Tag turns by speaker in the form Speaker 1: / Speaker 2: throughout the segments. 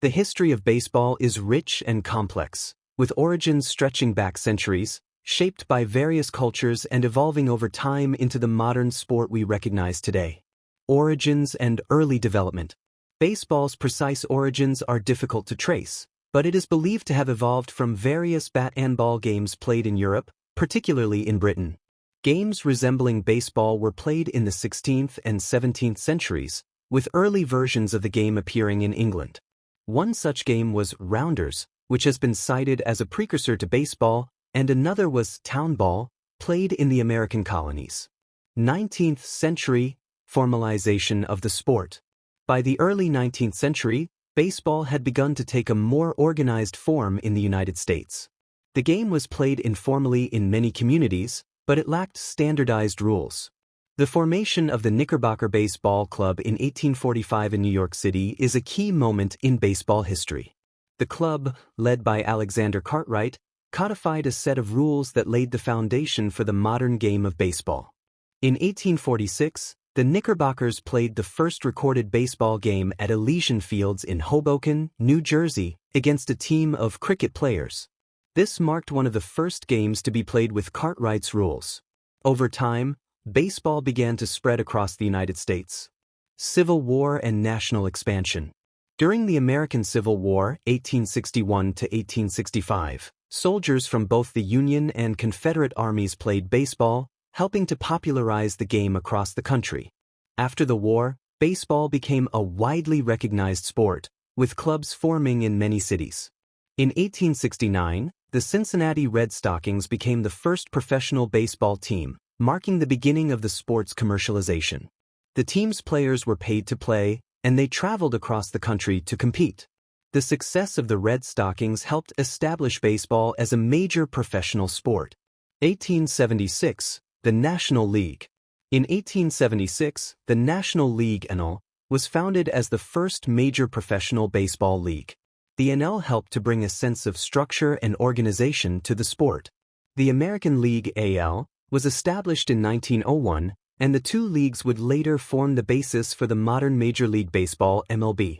Speaker 1: The history of baseball is rich and complex, with origins stretching back centuries, shaped by various cultures and evolving over time into the modern sport we recognize today. Origins and early development. Baseball's precise origins are difficult to trace, but it is believed to have evolved from various bat and ball games played in Europe, particularly in Britain. Games resembling baseball were played in the 16th and 17th centuries, with early versions of the game appearing in England. One such game was rounders, which has been cited as a precursor to baseball, and another was town ball, played in the American colonies. 19th century, formalization of the sport. By the early 19th century, baseball had begun to take a more organized form in the United States. The game was played informally in many communities, but it lacked standardized rules. The formation of the Knickerbocker Baseball Club in 1845 in New York City is a key moment in baseball history. The club, led by Alexander Cartwright, codified a set of rules that laid the foundation for the modern game of baseball. In 1846, the Knickerbockers played the first recorded baseball game at Elysian Fields in Hoboken, New Jersey, against a team of cricket players. This marked one of the first games to be played with Cartwright's rules. Over time, baseball began to spread across the United States. Civil War and national expansion. During the American Civil War, 1861 to 1865, soldiers from both the Union and Confederate armies played baseball, helping to popularize the game across the country. After the war, baseball became a widely recognized sport, with clubs forming in many cities. In 1869, the Cincinnati Red Stockings became the first professional baseball team, marking the beginning of the sport's commercialization. The team's players were paid to play, and they traveled across the country to compete. The success of the Red Stockings helped establish baseball as a major professional sport. 1876, the National League. In 1876, the National League NL was founded as the first major professional baseball league. The NL helped to bring a sense of structure and organization to the sport. The American League AL was established in 1901, and the two leagues would later form the basis for the modern Major League Baseball MLB.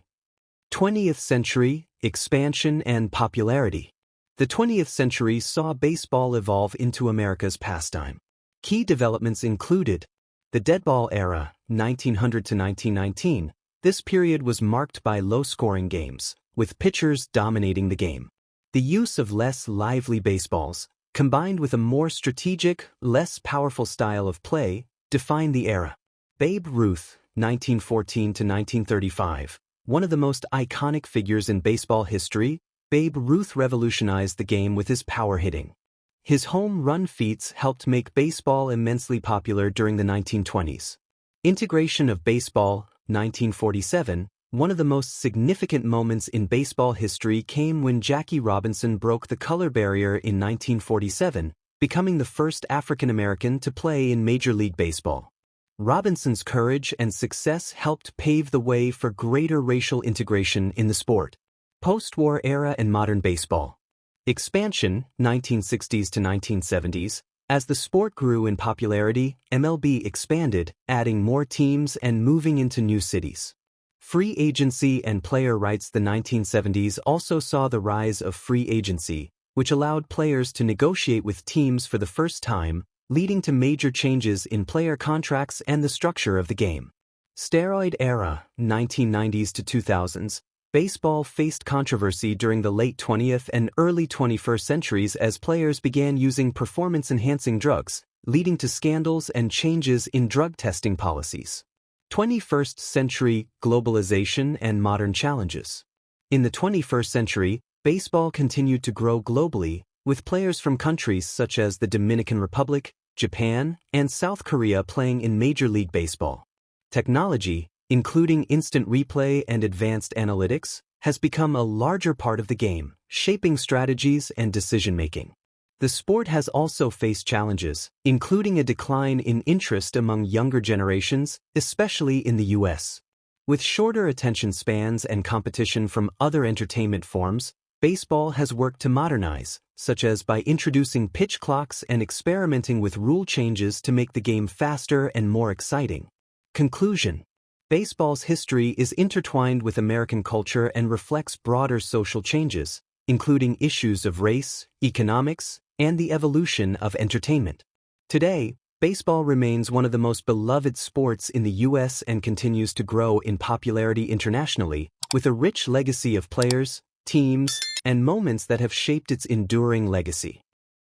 Speaker 1: 20th century, expansion and popularity. The 20th century saw baseball evolve into America's pastime. Key developments included the deadball era, 1900 to 1919. This period was marked by low-scoring games, with pitchers dominating the game. The use of less lively baseballs, combined with a more strategic, less powerful style of play, defined the era. Babe Ruth, 1914 to 1935. One of the most iconic figures in baseball history, Babe Ruth revolutionized the game with his power hitting. His home run feats helped make baseball immensely popular during the 1920s. Integration of baseball, 1947. One of the most significant moments in baseball history came when Jackie Robinson broke the color barrier in 1947, becoming the first African American to play in Major League Baseball. Robinson's courage and success helped pave the way for greater racial integration in the sport. Post-war era and modern baseball. Expansion, 1960s to 1970s. As the sport grew in popularity, MLB expanded, adding more teams and moving into new cities. Free agency and player rights. The 1970s also saw the rise of free agency, which allowed players to negotiate with teams for the first time, leading to major changes in player contracts and the structure of the game. Steroid era, 1990s to 2000s. Baseball faced controversy during the late 20th and early 21st centuries as players began using performance-enhancing drugs, leading to scandals and changes in drug testing policies. 21st century globalization and modern challenges. In the 21st century, baseball continued to grow globally, with players from countries such as the Dominican Republic, Japan, and South Korea playing in Major League Baseball. Technology, including instant replay and advanced analytics, has become a larger part of the game, shaping strategies and decision-making. The sport has also faced challenges, including a decline in interest among younger generations, especially in the U.S. With shorter attention spans and competition from other entertainment forms, baseball has worked to modernize, such as by introducing pitch clocks and experimenting with rule changes to make the game faster and more exciting. Conclusion. Baseball's history is intertwined with American culture and reflects broader social changes, including issues of race, economics, and the evolution of entertainment. Today, baseball remains one of the most beloved sports in the U.S. and continues to grow in popularity internationally, with a rich legacy of players, teams, and moments that have shaped its enduring legacy.